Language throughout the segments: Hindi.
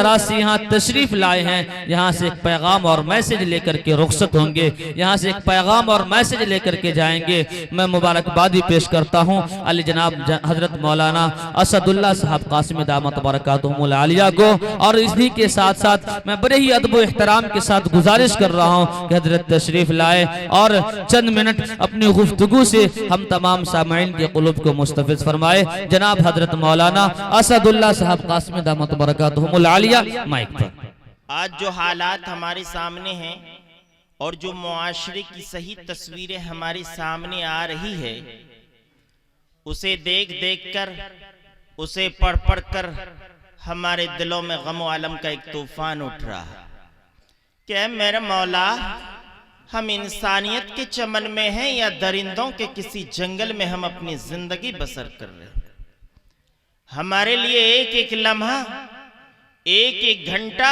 दराज से यहाँ तशरीफ लाए हैं, यहाँ से एक पैगाम और मैसेज लेकर के रुखसत होंगे, यहाँ से एक पैगाम और मैसेज लेकर के जाएंगे। मैं मुबारकबादी पेश करता हूँ अली जनाब हजरत मौलाना असदुल्ला साहब कासिम दामत बरकातुहुमुल आलिया को। और इसी के साथ साथ मैं बड़े ही अदब एहतराम के साथ गुजारिश कर रहा हूँ कि हजरत तशरीफ लाए और चंद मिनट अपनी गुफ्तगू से हम तमाम सामईन के क़ुलूब को मुस्तफ़िज़ फरमाए। जनाब हजरत मौलाना असदुल्ला साहब कासिम दामत बरकातुहुमुल आलिया माइक पर। आज जो हालात हमारे सामने हैं और जो मुआशरे की सही तस्वीरें हमारे सामने आ रही है, उसे देख देख कर, उसे पढ़ पढ़ कर हमारे दिलों में गम और अलम का एक तूफान उठ रहा है। क्या मेरे मौला, हम इंसानियत के चमन में हैं या दरिंदों के किसी जंगल में हम अपनी जिंदगी बसर कर रहे हैं? हमारे लिए एक एक लम्हा, एक एक घंटा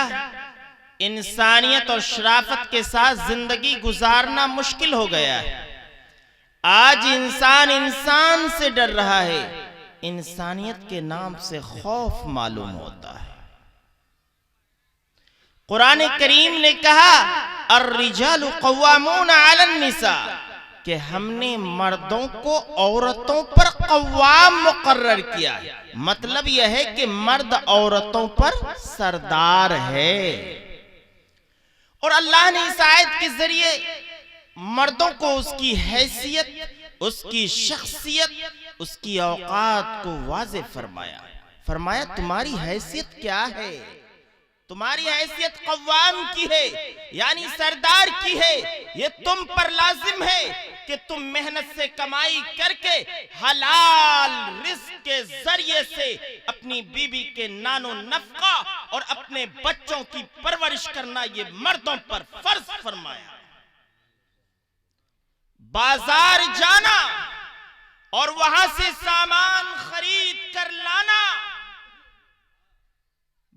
इंसानियत और शराफत के साथ जिंदगी गुजारना मुश्किल हो गया है। आज इंसान इंसान से डर रहा है, इंसानियत के नाम से खौफ मालूम होता है। कुरान करीम ने कहा अर्रिजालु क़व्वामून अलन निसा, कि हमने मर्दों को औरतों पर क़व्वाम मुकर्रर किया है। मतलब यह है कि मर्द औरतों पर सरदार है। और अल्लाह ने इस आयत के जरिए मर्दों को उसकी हैसियत, उसकी शख्सियत, उसकी औकात को वाज़े फरमाया। फरमाया तुम्हारी हैसियत क्या है? तुम्हारी हैसियत क़व्वाम की है, यानी सरदार की है। ये तुम पर लाजिम है कि तुम मेहनत से कमाई करके हलाल रिज़्क़ के जरिए से अपनी बीबी के नानो नफ़क़ा और अपने बच्चों की परवरिश करना ये मर्दों पर फर्ज फरमाया। बाजार जाना और वहां से सामान खरीद कर लाना,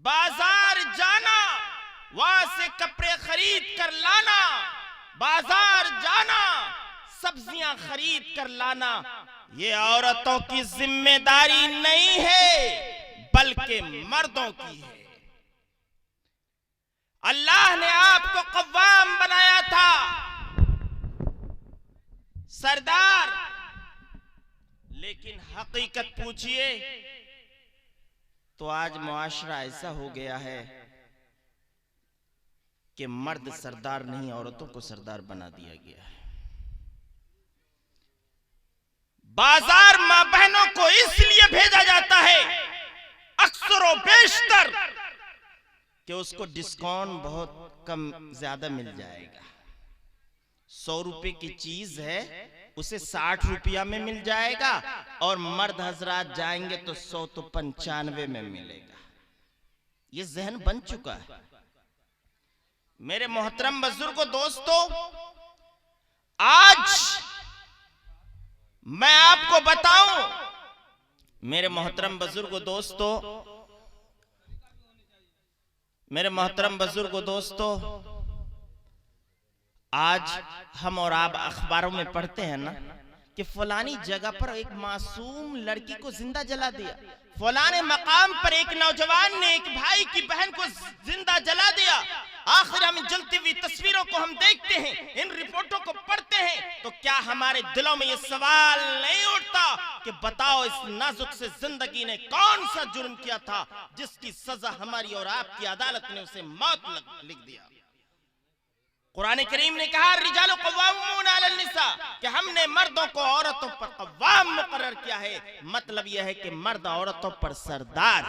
बाजार जाना, वहां से कपड़े खरीद कर लाना, बाजार जाना, सब्जियां खरीद कर लाना, ये औरतों की जिम्मेदारी नहीं है बल्कि मर्दों की है। अल्लाह ने आपको क़व्वाम बनाया था, सरदार, लेकिन हकीकत पूछिए तो आज मुआशरा ऐसा हो गया है कि मर्द सरदार नहीं, औरतों को सरदार बना दिया गया है। बाजार मां बहनों को इसलिए भेजा जाता है अक्सर और बेशतर कि उसको डिस्काउंट बहुत कम ज्यादा मिल जाएगा। 100 रुपए की चीज है, उसे 60 रुपया में मिल जाएगा, और मर्द हजरात जाएंगे तो 100 तो 95 में मिलेगा। ये जहन बन चुका है। मेरे मोहतरम बुजुर्गों, दोस्तों, आज मैं आपको बताऊं, मेरे मोहतरम बुजुर्गों, दोस्तों, मेरे मोहतरम बुजुर्गों, दोस्तों, आज हम और आप अखबारों में पढ़ते हैं ना कि फलानी जगह पर एक मासूम लड़की को जिंदा जला दिया, फलाने मकाम पर एक नौजवान ने एक भाई की बहन को जिंदा जला दिया। आखिर हम जलती हुई तस्वीरों को हम देखते हैं, इन रिपोर्टों को पढ़ते हैं, तो क्या हमारे दिलों में ये सवाल नहीं उठता कि बताओ इस नाजुक से जिंदगी ने कौन सा जुर्म किया था जिसकी सजा हमारी और आपकी अदालत ने उसे मौत लिख दिया? कुरान करीम ने कहा रिजालु क़व्वामून अलन निसा, कि हमने मर्दों को औरतों पर क़व्वाम मुकर्रर किया है। मतलब यह है कि मर्द औरतों पर सरदार।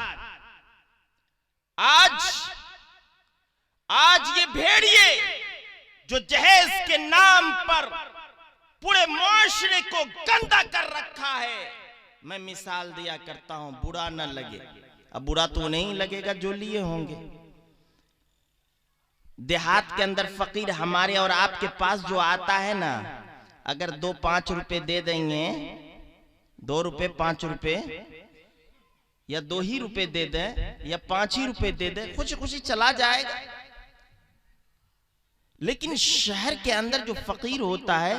आज ये भेड़िए जो जहेज के नाम पर पूरे मुआशरे को गंदा कर रखा है, मैं मिसाल दिया करता हूं, बुरा न लगे। अब बुरा तो नहीं लगेगा जो लिए होंगे। देहात के अंदर फकीर हमारे और आपके पास जो आता है ना, अगर 2-5 रुपए दे देंगे, 2 रुपए 5 रुपए, या 2 ही रुपए दे दें या 5 ही रुपए दे दें, खुशी खुशी चला जाएगा। लेकिन शहर के अंदर जो फकीर होता है,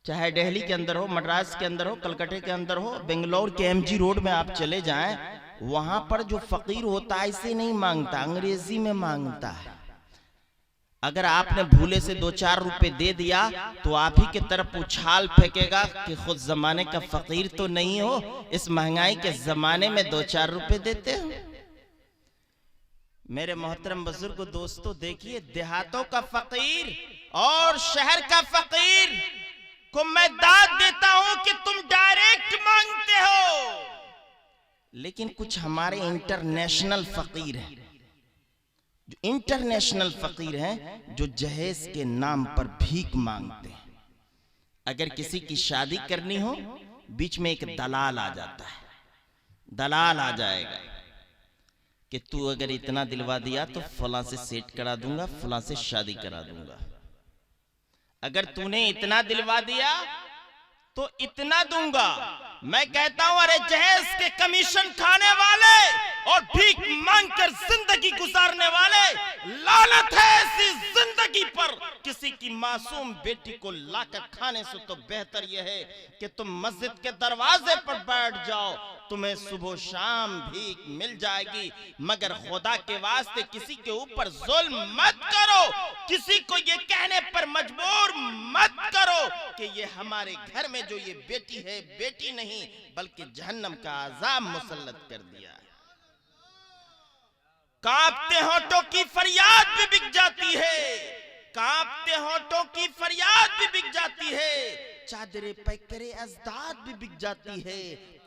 चाहे दिल्ली के अंदर हो, मद्रास के अंदर हो, कलकत्ते के अंदर हो, बेंगलोर के एमजी रोड में आप चले जाएं, वहां पर जो फकीर होता है ऐसे नहीं मांगता, अंग्रेजी में मांगता है। अगर आपने भूले से 2-4 रुपए दे दिया तो आप ही की तरफ उछाल फेंकेगा कि खुद जमाने का फकीर तो नहीं हो, इस महंगाई के जमाने में 2-4 रुपए देते हो। मेरे मोहतरम बुजुर्ग दोस्तों, देखिए देहातों का फकीर और शहर का फकीर को मैं दाद देता हूं कि तुम डायरेक्ट मांगते हो, लेकिन कुछ हमारे इंटरनेशनल फकीर हैं, जो इंटरनेशनल फकीर हैं, जो जहेज के नाम पर भीख मांगते हैं। अगर किसी की शादी करनी हो, बीच में एक दलाल आ जाता है, दलाल आ जाएगा कि तू अगर इतना दिलवा दिया तो फलां से सेट करा दूंगा, फलां से शादी करा दूंगा, अगर तूने इतना दिलवा दिया तो इतना दूंगा। मैं कहता हूं अरे जहेज के कमीशन खाने वाले और भीख मांगकर जिंदगी गुजारने वाले, लानत है ऐसी जिंदगी पर। किसी की मासूम बेटी को लाकर खाने से तो बेहतर यह है कि तुम मस्जिद के दरवाजे पर बैठ जाओ, तुम्हें सुबह शाम भीख मिल जाएगी। मगर खुदा के वास्ते किसी के ऊपर जुल्म मत करो, किसी को ये कहने पर मजबूर मत करो कि ये हमारे घर में जो ये बेटी है, बेटी नहीं बल्कि जहन्नम का अजाब मुसल्लत कर दिया है। कांपते होठों की फरियाद भी बिक जाती है, कांपते होठों की फरियाद भी बिक जाती है, चादरे पैकरे अजदाद भी बिक जाती है।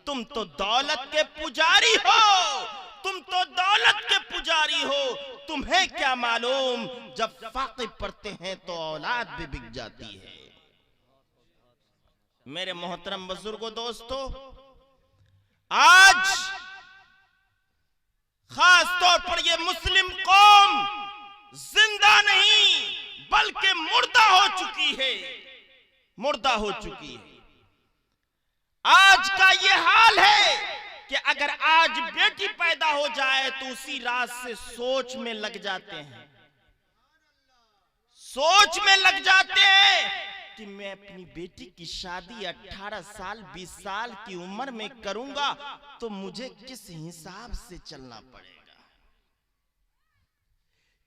तुम तो दौलत के पुजारी हो, तुम तो दौलत के पुजारी हो, तुम्हें क्या मालूम जब फाक़े पड़ते हैं तो औलाद भी बिक जाती है। मेरे मोहतरम बुजुर्गों दोस्तों, आज खास तौर पर ये मुस्लिम कौम जिंदा नहीं बल्कि मुर्दा हो चुकी है, मुर्दा हो चुकी है। आज का ये हाल है कि अगर आज बेटी पैदा हो जाए तो उसी रात से सोच में लग जाते हैं, सोच में लग जाते हैं कि मैं अपनी बेटी की शादी 18 साल 20 साल की उम्र में करूंगा तो मुझे किस हिसाब से चलना पड़ेगा।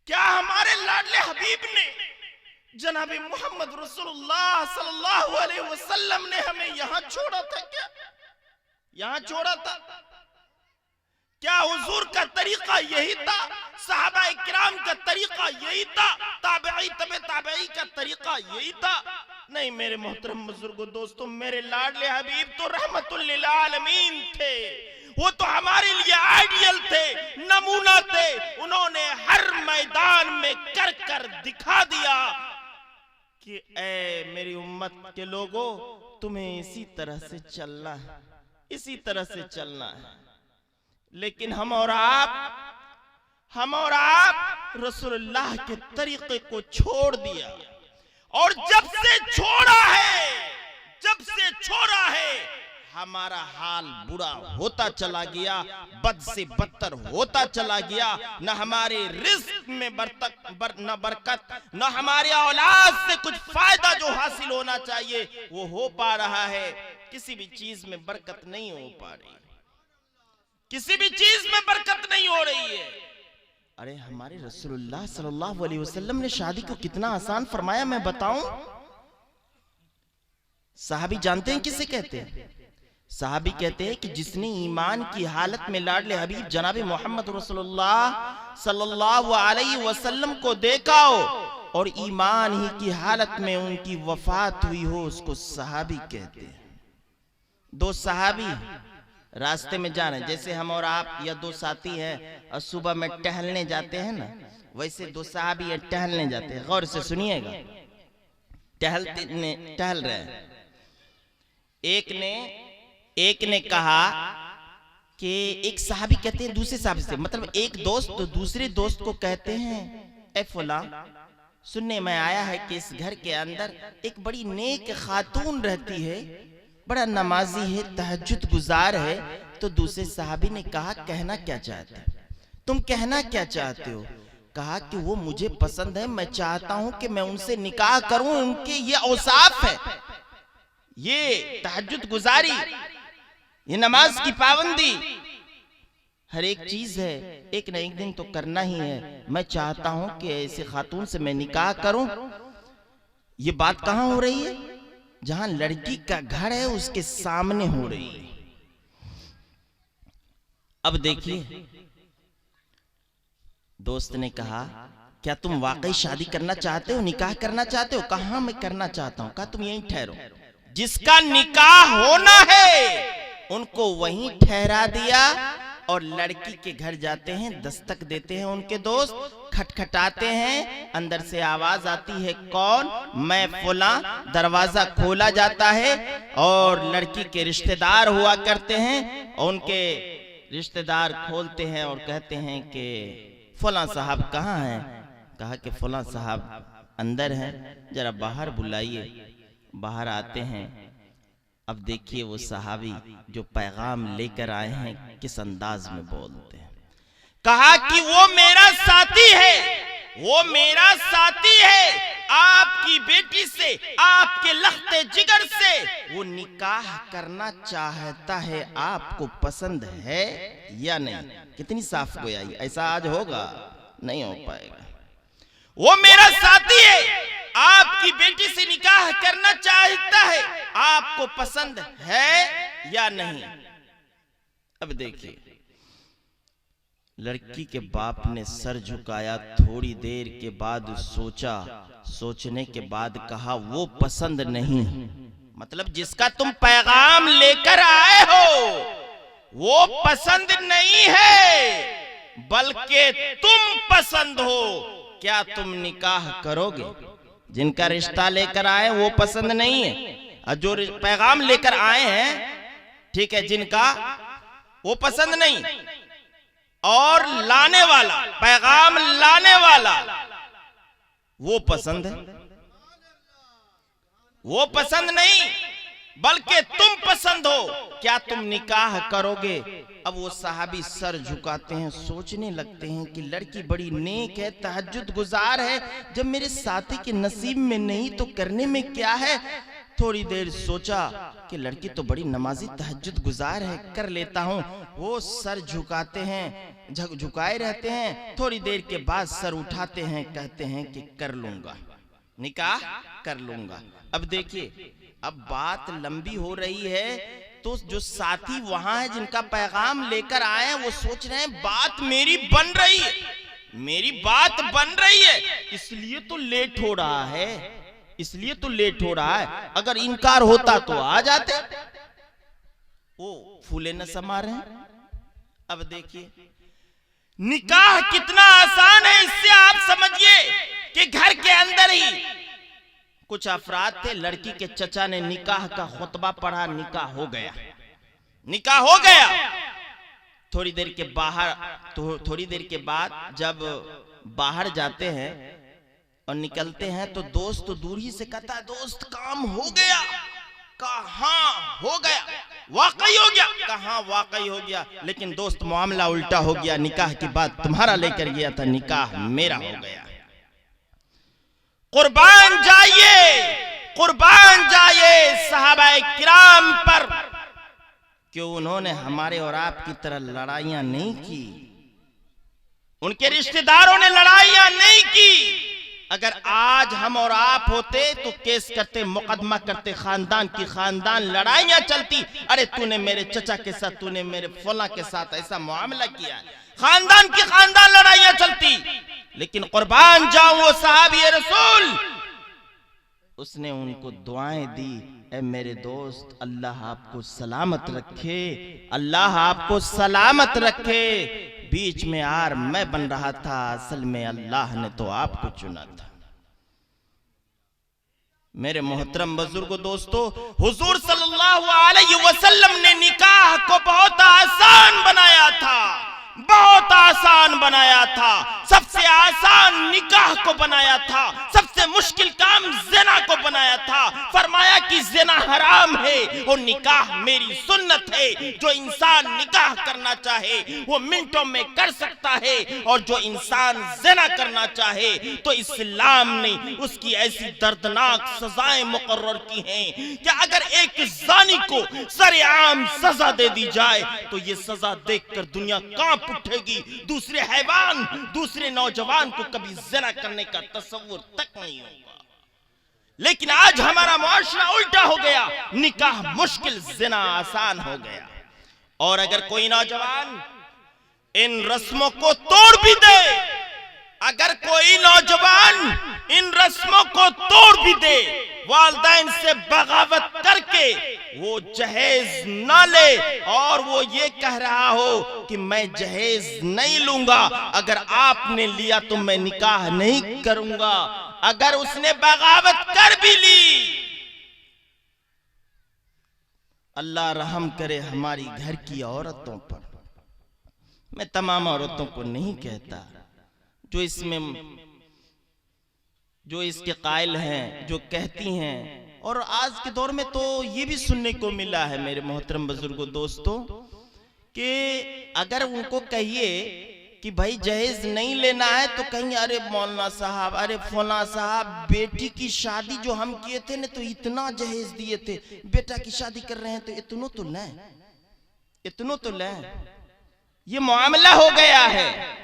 क्या हमारे लाडले हबीब ने, जनाबे मोहम्मद रसूलुल्लाह सल्लल्लाहु अलैहि वसल्लम ने हमें यहां छोड़ा था? क्या यहां छोड़ा था? क्या हुजूर का तरीका यही था? सहाबा इकराम का तरीका यही था? ताबई तबे ताबई का तरीका यही था? नहीं मेरे मोहतरम बुजुर्गों दोस्तों, मेरे लाडले हबीब तो रहमतुल लिल आलमीन थे, वो तो हमारे लिए आइडियल थे, नमूना थे। उन्होंने हर मैदान में कर कर दिखा दिया कि ऐ मेरी उम्मत के लोगों, तुम्हें इसी तरह से चलना है, इसी तरह से चलना है। लेकिन हम और आप रसूलुल्लाह के तरीके को छोड़ दिया, और जब से छोड़ा है हमारा हाल बुरा होता चला गया, बद से बदतर होता चला गया। न हमारे रिस्क में न बरकत, न हमारे औलाद से कुछ फायदा जो हासिल होना चाहिए वो हो पा रहा है। किसी भी चीज में बरकत नहीं हो पा रही, किसी भी चीज में बरकत नहीं हो रही है। अरे हमारे रसूलुल्लाह सल्लल्लाहु अलैहि वसल्लम ने शादी को कितना आसान फरमाया, मैं बताऊं? साहबी जानते हैं किसे कहते हैं? साहबी कहते हैं कि जिसने ईमान की हालत में लाडले हबीब जनाबे मोहम्मद रसूलुल्लाह सल्लल्लाहु अलैहि वसल्लम को देखा हो और ईमान ही की हालत में उनकी वफात हुई हो, उसको सहाबी कहते हैं। दो सहाबी रास्ते में जा रहे हैं, जैसे हम और आप या दो साथी हैं और सुबह में टहलने जाते हैं ना, वैसे दो सहाबी टहलने जाते हैं। गौर से सुनिएगा, टहल रहे हैं। एक ने कहा कि एक सहाबी कहते हैं दूसरे सहाबी से, मतलब एक दोस्त तो दूसरे दोस्त को कहते हैं, ए फला सुनने में आया है कि इस घर के अंदर एक बड़ी नेक खातून रहती है, बड़ा नमाजी है, तहज्जुद गुजार है। तो दूसरे सहाबी ने कहा कहना क्या चाहते हो, तुम कहना क्या चाहते हो? कहा कि वो मुझे पसंद है, मैं चाहता हूं कि मैं उनसे निकाह करूं, उनके ये औसाफ है, ये तहज्जुद गुजारी, ये नमाज की पाबंदी, हर एक चीज है, एक न एक दिन तो करना ही है। मैं चाहता हूं कि ऐसे खातून से मैं निकाह करूं। ये बात कहां हो रही है? जहां लड़की का घर है उसके सामने हो रही है। अब देखिए, दोस्त ने कहा, क्या तुम वाकई शादी करना चाहते हो, निकाह करना चाहते हो? कहा मैं करना चाहता हूं। कहा तुम यहीं ठहरो, जिसका निकाह होना है उनको वहीं ठहरा दिया। और लड़की के घर जाते हैं, दस्तक देते हैं उनके दोस्त, खटखटाते हैं, अंदर से आवाज आती है, कौन? मैं फुला। दरवाजा खोला जाता है और लड़की के रिश्तेदार हुआ करते हैं। उनके रिश्तेदार खोलते हैं और कहते हैं कि फुला साहब कहाँ हैं? कहा कि फुला साहब अंदर हैं, जरा बाहर बुलाइए। बाहर आते हैं। अब देखिए वो सहाबी जो पैगाम लेकर आए हैं किस अंदाज में बोलते हैं। कहा कि वो मेरा साथी है, वो मेरा साथी है, आपकी बेटी से, आपके लख्ते जिगर से वो निकाह करना चाहता है। आपको पसंद है या नहीं? कितनी साफ गोयाई! ऐसा आज होगा? नहीं हो पाएगा। वो मेरा साथी है, आपकी बेटी से निकाह करना चाहता है, आपको पसंद है या नहीं? अब देखिए, लड़की के बाप ने सर झुकाया। थोड़ी देर के बाद सोचा, सोचने के बाद कहा, वो पसंद नहीं। मतलब जिसका तुम पैगाम लेकर आए हो वो पसंद नहीं है, बल्कि तुम पसंद हो। क्या तुम निकाह करोगे? जिनका रिश्ता लेकर आए वो पसंद नहीं है, और जो पैगाम लेकर आए हैं, ठीक है, जिनका वो पसंद नहीं, और लाने वाला, पैगाम लाने वाला, वो पसंद है। वो पसंद नहीं, बल्कि तुम पसंद हो। क्या तुम निकाह करोगे? अब वो सहाबी सर झुकाते हैं, सोचने लगते हैं कि लड़की बड़ी नेक है, तहज्जुद गुजार है, जब मेरे साथी के नसीब में नहीं तो करने में क्या है। थोड़ी देर सोचा कि लड़की तो बड़ी नमाजी तहज्जुद गुजार है, कर लेता हूं। वो सर झुकाते हैं, झुकाए रहते हैं। थोड़ी देर के बाद सर उठाते हैं, कहते हैं कि कर लूंगा, निकाह कर लूंगा। अब देखिए, अब बात लंबी हो रही है, तो जो साथी वहां है जिनका पैगाम लेकर आए हैं वो सोच रहे हैं बात मेरी बन रही है, मेरी बात बन रही है, इसलिए तो लेट हो रहा है, इसलिए तो लेट हो रहा है। अगर इनकार होता तो आ जाते। वो फूले न समा रहे हैं। अब देखिए, निकाह कितना आसान है, इससे आप समझिए कि घर के अंदर ही कुछ अफराद थे, लड़की के चचा ने निकाह का खुतबा पढ़ा, निकाह हो गया, निकाह हो गया। थोड़ी देर के थोड़ी देर के बाद जब बाहर जाते हैं और निकलते हैं तो दोस्त तो दूर ही से कहता है, दोस्त काम हो गया। कहाँ हो गया? वाकई हो गया। कहाँ वाकई हो गया? लेकिन दोस्त मामला उल्टा हो गया, निकाह की बात तुम्हारा लेकर गया था, निकाह मेरा हो गया। कुर्बान जाइए, कुर्बान जाइए सहाबाए किराम पर, क्यों उन्होंने हमारे और आपकी तरह लड़ाइयां नहीं की, उनके रिश्तेदारों ने लड़ाइयां नहीं की। अगर आज हम और आप होते तो केस करते, मुकदमा करते, खानदान की खानदान लड़ाइयां चलती। अरे तूने मेरे चचा के साथ, तूने मेरे फला के साथ ऐसा मामला किया, खानदान की खानदान लड़ाइयां चलती। लेकिन कुर्बान जाऊं वो सहाबी रसूल, उसने उनको दुआएं दी, ऐ मेरे दोस्त अल्लाह आपको सलामत रखे, अल्लाह आपको सलामत रखे। बीच में आर मैं बन रहा था, असल में अल्लाह ने तो आपको चुना था। मेरे मोहतरम बुजुर्गो दोस्तों, हुजूर सल्लल्लाहु अलैहि वसल्लम ने निकाह को बहुत आसान बनाया था, बहुत आसान बनाया था। सबसे आसान निकाह को बनाया था, सबसे मुश्किल काम ज़िना को बनाया था, फरमाया कि ज़िना हराम है और निकाह मेरी सुन्नत है। जो इंसान निकाह करना चाहे वो मिनटों में कर सकता है, और जो इंसान ज़िना करना चाहे तो इस्लाम ने उसकी ऐसी दर्दनाक सजाएं मुकर्रर की हैं कि अगर एक ज़ानी को सरेआम सजा दे दी जाए तो ये सजा देखकर दुनिया कांप उठेगी। दूसरे हैवान, दूसरे नौजवान को कभी ज़िना करने का तसव्वुर तक नहीं होगा। लेकिन आज हमारा मुआशरा उल्टा हो गया, निकाह मुश्किल, ज़िना आसान हो गया। और अगर कोई नौजवान इन रस्मों को तोड़ भी दे, अगर कोई नौजवान इन रस्मों को तोड़ भी दे, वालिदैन से बगावत करके वो जहेज ना ले और वो ये कह रहा हो कि मैं जहेज नहीं लूंगा, अगर आपने लिया तो मैं निकाह नहीं करूंगा, अगर उसने बगावत कर भी ली, अल्लाह रहम करे हमारी घर की औरतों पर। मैं तमाम औरतों को नहीं कहता, जो इसके कायल हैं, जो कहती हैं। और आज के दौर में तो ये भी सुनने को मिला है मेरे मोहतरम बुजुर्गों, दोस्तों, कि अगर उनको कहिए कि भाई जहेज नहीं लेना है तो कहेंगे अरे मौलाना साहब, अरे फौला साहब, बेटी की शादी जो हम किए थे ना तो इतना जहेज दिए थे, बेटा की शादी कर रहे हैं तो इतनों तो लें, इतनों तो लें। ये मामला हो गया है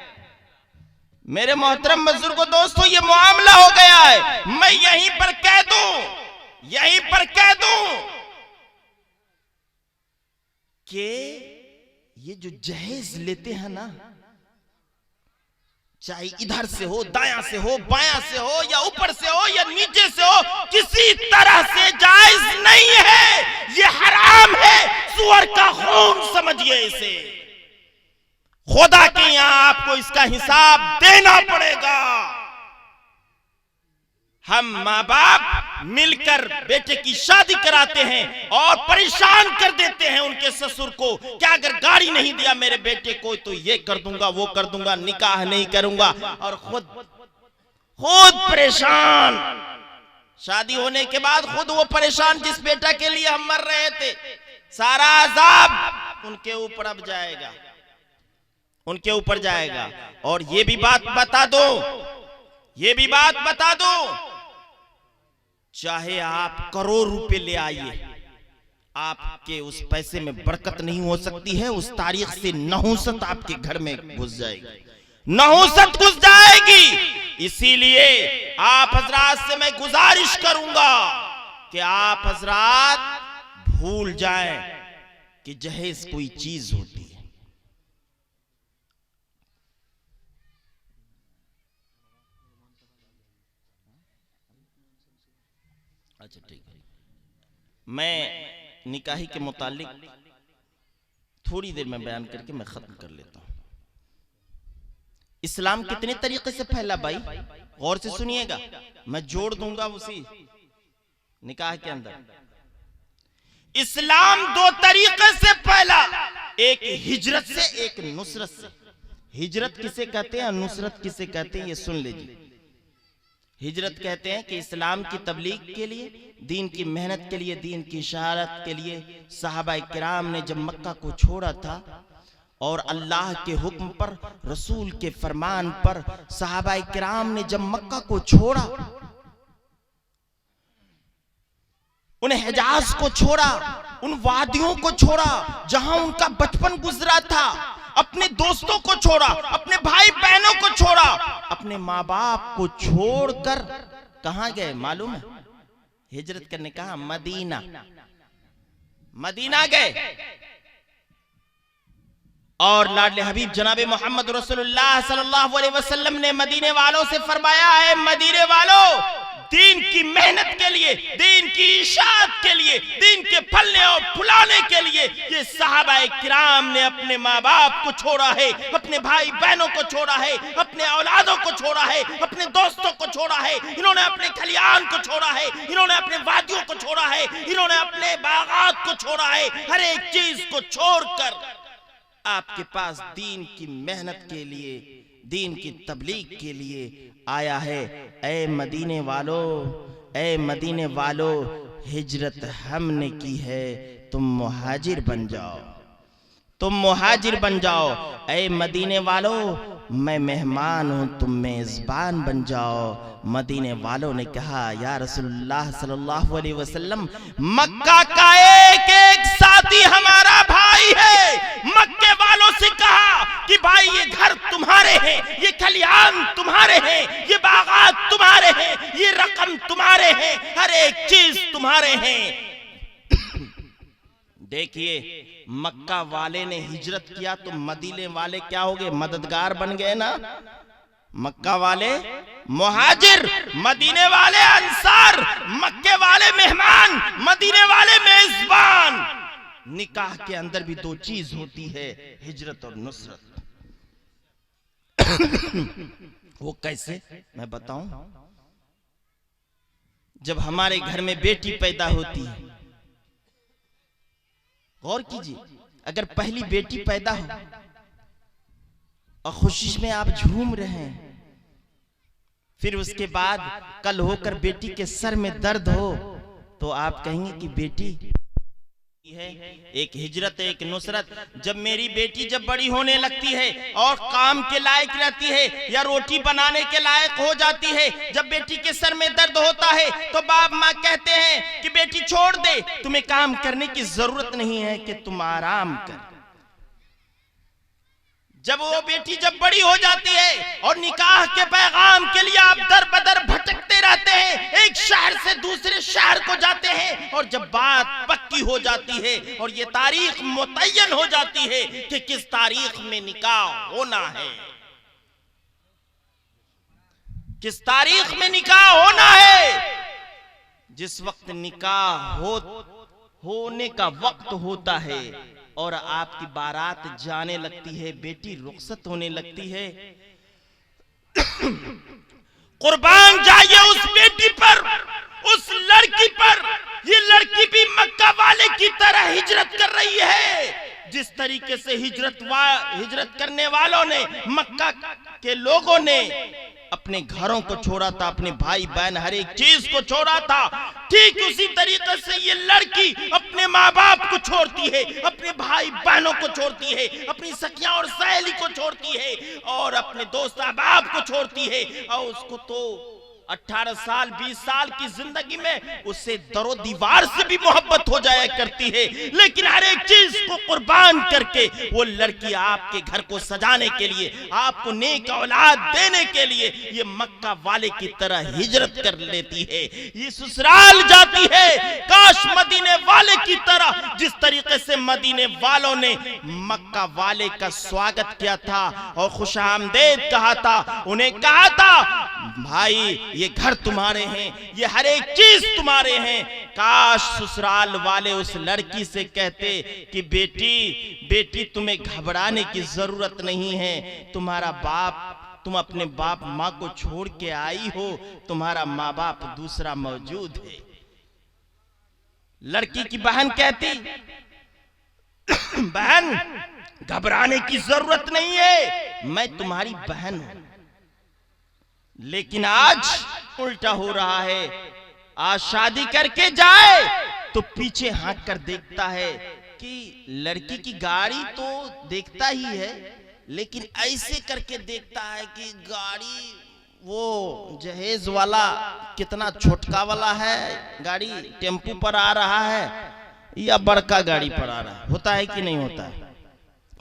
मेरे मोहतरम बुजुर्गों, दोस्तों, ये मामला हो गया है। मैं यहीं पर कह दूं कि ये जो जहेज लेते हैं ना, चाहे इधर से हो, दायां से हो, बायां से हो, या ऊपर से हो या नीचे से हो, किसी तरह से जायज नहीं है, ये हराम है, सुअर का खून समझिए इसे। खुदा के यहां आपको इसका हिसाब देना पड़ेगा। हम माँ बाप मिलकर बेटे की शादी कराते हैं और परेशान कर देते हैं उनके ससुर को, क्या अगर गाड़ी नहीं दिया मेरे बेटे को तो ये कर दूंगा, वो कर दूंगा, निकाह नहीं करूंगा, और खुद परेशान। शादी होने के बाद खुद वो परेशान जिस बेटा के लिए हम मर रहे थे, सारा अजाब उनके ऊपर अब जाएगा, उनके ऊपर जाएगा। और ये भी बात बता दो, चाहे आप करोड़ रुपए ले आइए, आपके उस पैसे में बरकत नहीं हो सकती है। उस तारीख से नहुसत आपके घर में घुस जाएगी, नहुसत घुस जाएगी। इसीलिए आप हजरात से मैं गुजारिश करूंगा कि आप हजरात भूल जाएं कि जहेज कोई चीज होती है। अच्छा ठीक है, मैं निकाही के मुतालिक थोड़ी देर में बयान करके मैं खत्म कर लेता हूं। इस्लाम कितने तरीके से फैला भाई, गौर से सुनिएगा, मैं जोड़ दूंगा उसी निकाह के अंदर। इस्लाम दो तरीके से फैला, एक हिजरत से, एक नुसरत से। हिजरत किसे कहते हैं, नुसरत किसे कहते हैं, ये सुन लीजिए। हिजरत कहते हैं कि इस्लाम की तबलीग के लिए, दीन की मेहनत के लिए, दीन की इशारत के लिए सहाबा किराम ने जब मक्का को छोड़ा था और अल्लाह के हुक्म पर, रसूल के फरमान पर सहाबा किराम ने जब मक्का को छोड़ा, उन हिजाज को छोड़ा, उन वादियों को छोड़ा जहां उनका बचपन गुजरा था, अपने दोस्तों को छोड़ा, अपने भाई बहनों को छोड़ा, अपने माँ बाप को छोड़कर कहां गए मालूम है? हिजरत करने कहा मदीना गए। और लाडले हबीब जनाबे मोहम्मद रसूलुल्लाह सल्लल्लाहु अलैहि वसल्लम ने मदीने वालों से फरमाया है, मदीने वालों, दीन की मेहनत के लिए, दीन की इशाअत के लिए, दीन के फलने और फुलाने के लिए ये सहाबाए किराम ने अपने माँ बाप को छोड़ा है, अपने भाई बहनों को छोड़ा है, अपने औलादों को छोड़ा है, अपने दोस्तों को छोड़ा है, इन्होंने अपने खलियान को छोड़ा है, इन्होंने अपने वादियों को छोड़ा है, इन्होंने अपने बागात को छोड़ा है। हर एक चीज को छोड़कर आपके पास दीन की मेहनत के लिए, दीन की तबलीग के लिए आया है। ऐ मदीने वालों, हिजरत हमने की है, तुम मुहाजिर बन जाओ, तुम मुहाजिर बन जाओ। ऐ मदीने वालों, मैं मेहमान हूँ, तुम मेज़बान बन जाओ। मदीने वालों ने कहा, या रसूलुल्लाह सल्लल्लाहु अलैहि वसल्लम, मक्का का एक एक साथी हमारा भाई है। मक्के वालों से कहा कि भाई ये घर तुम्हारे हैं, ये खलियान तुम्हारे हैं, ये बागात तुम्हारे हैं, ये रकम तुम्हारे हैं, हर एक चीज तुम्हारे हैं। देखिए, मक्का वाले ने हिजरत किया तो मदीने वाले क्या हो गए? मददगार बन गए ना। मक्का वाले मुहाजिर, मदीने वाले अंसार, मक्के वाले मेहमान, मदीने वाले मेजबान। निकाह के अंदर भी दो चीज होती है, हिजरत और नुसरत। वो कैसे, मैं बताऊं। जब हमारे घर में बेटी पैदा होती है, गौर कीजिए, अगर पहली बेटी पैदा हो और खुशी में आप झूम रहे हैं, फिर उसके बाद कल होकर बेटी के सर में दर्द हो, तो आप कहेंगे कि बेटी है। एक हिजरत, एक नुसरत। जब मेरी बेटी जब बड़ी होने लगती है और काम के लायक रहती है या रोटी बनाने के लायक हो जाती है, जब बेटी के सर में दर्द होता है तो बाप माँ कहते हैं कि बेटी छोड़ दे, तुम्हें काम करने की जरूरत नहीं है, कि तुम आराम कर। जब वो बेटी जब बड़ी हो जाती है और निकाह के पैगाम के लिए आप दर बदर भटकते रहते हैं, एक शहर से दूसरे शहर को जाते हैं, और जब बात पक्की हो जाती है और ये तारीख मुतय्यन हो जाती है कि किस तारीख में निकाह होना है, किस तारीख में निकाह होना है, जिस वक्त निकाह होने का वक्त होता है और आपकी बारात जाने लगती है, बेटी रुखसत होने लगती है, कुर्बान जाइए उस बेटी पर, उस लड़की पर। ये लड़की भी मक्का वाले की तरह हिजरत कर रही है। जिस तरीके से हिजरत करने वालों ने, मक्का के लोगों ने अपने घरों को छोड़ा था, अपने भाई बहन हर एक चीज को छोड़ा था, ठीक उसी तरीके से ये लड़की अपने माँ बाप को छोड़ती है, अपने भाई बहनों को छोड़ती है, अपनी सखियां और सहेली को छोड़ती है, और अपने दोस्त अहबाब को छोड़ती है। और उसको तो 18 साल 20 साल की जिंदगी में उससे दरो दीवार से भी मोहब्बत हो जाया करती है, लेकिन हर एक चीज को कुर्बान करके वो लड़की आपके घर को सजाने के लिए, आपको नेक औलाद देने के लिए ये मक्का वाले की तरह हिजरत कर लेती है, ये ससुराल जाती है। काश मदीने वाले की तरह, जिस तरीके से मदीने वालों ने मक्का वाले का स्वागत किया था और खुशामदेद कहा था, उन्हें कहा था भाई ये घर तुम्हारे हैं, ये हर एक चीज तुम्हारे हैं। काश ससुराल वाले उस लड़की से कहते कि बेटी तुम्हें घबराने की जरूरत नहीं है, तुम्हारा बाप, तुम अपने बाप माँ को छोड़ के आई हो, तुम्हारा माँ बाप दूसरा मौजूद है। लड़की की बहन कहती, बहन घबराने की जरूरत नहीं है, मैं तुम्हारी बहन हूं। लेकिन आज उल्टा हो रहा है, आज शादी करके जाए तो पीछे हाँक कर देखता है कि लड़की की गाड़ी तो देखता ही है, लेकिन ऐसे करके देखता है कि गाड़ी वो जहेज वाला कितना छोटका वाला है, गाड़ी टेम्पू पर आ रहा है या बड़का गाड़ी पर आ रहा है, होता है कि नहीं होता है।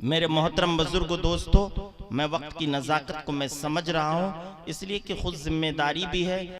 मेरे मोहतरम बुजुर्गों, दोस्तों, मैं वक्त की नज़ाकत को मैं समझ रहा हूँ, इसलिए कि खुद जिम्मेदारी भी है।